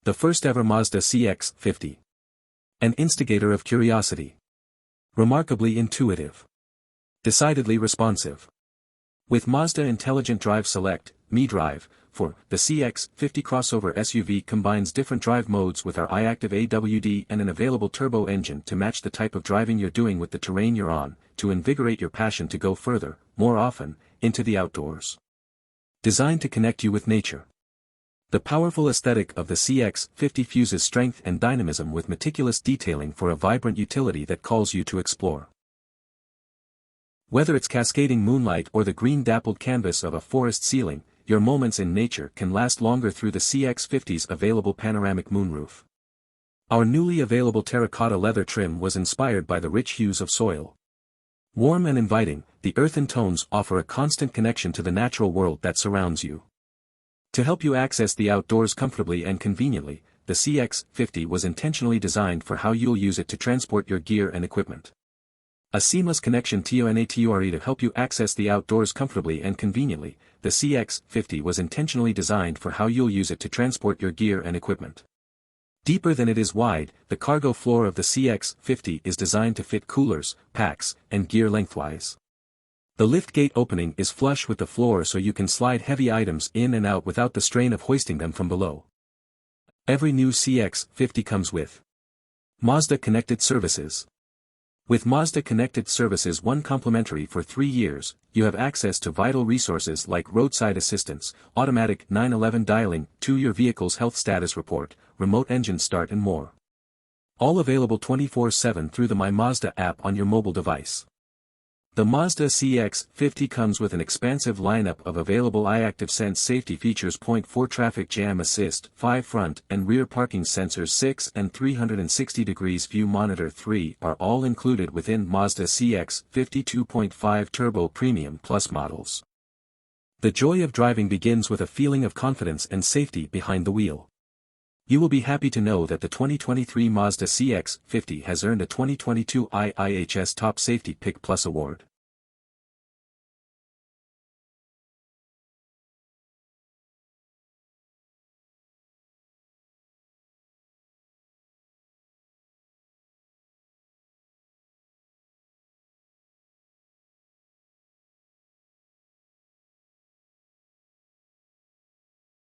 The first ever Mazda CX-50. An instigator of curiosity. Remarkably intuitive. Decidedly responsive. With Mazda Intelligent Drive Select, MiDrive, the CX-50 crossover SUV combines different drive modes with our i-Activ AWD and an available turbo engine to match the type of driving you're doing with the terrain you're on, to invigorate your passion to go further, more often, into the outdoors. Designed to connect you with nature. The powerful aesthetic of the CX-50 fuses strength and dynamism with meticulous detailing for a vibrant utility that calls you to explore. Whether it's cascading moonlight or the green dappled canvas of a forest ceiling, your moments in nature can last longer through the CX-50's available panoramic moonroof. Our newly available terracotta leather trim was inspired by the rich hues of soil. Warm and inviting, the earthen tones offer a constant connection to the natural world that surrounds you. To help you access the outdoors comfortably and conveniently, the CX-50 was intentionally designed for how you'll use it to transport your gear and equipment. A seamless connection to help you access the outdoors comfortably and conveniently, the CX-50 was intentionally designed for how you'll use it to transport your gear and equipment. Deeper than it is wide, the cargo floor of the CX-50 is designed to fit coolers, packs, and gear lengthwise. The liftgate opening is flush with the floor so you can slide heavy items in and out without the strain of hoisting them from below. Every new CX-50 comes with Mazda Connected Services. With Mazda Connected Services One complimentary for 3 years, you have access to vital resources like roadside assistance, automatic 911 dialing, to your vehicle's health status report, remote engine start and more. All available 24/7 through the My Mazda app on your mobile device. The Mazda CX-50 comes with an expansive lineup of available i-Activ Sense safety features. 4 Traffic Jam Assist, 5 front and rear parking sensors, 6 and 360 degrees view monitor 3 are all included within Mazda CX-50 2.5 Turbo Premium Plus models. The joy of driving begins with a feeling of confidence and safety behind the wheel. You will be happy to know that the 2023 Mazda CX-50 has earned a 2022 IIHS Top Safety Pick Plus award.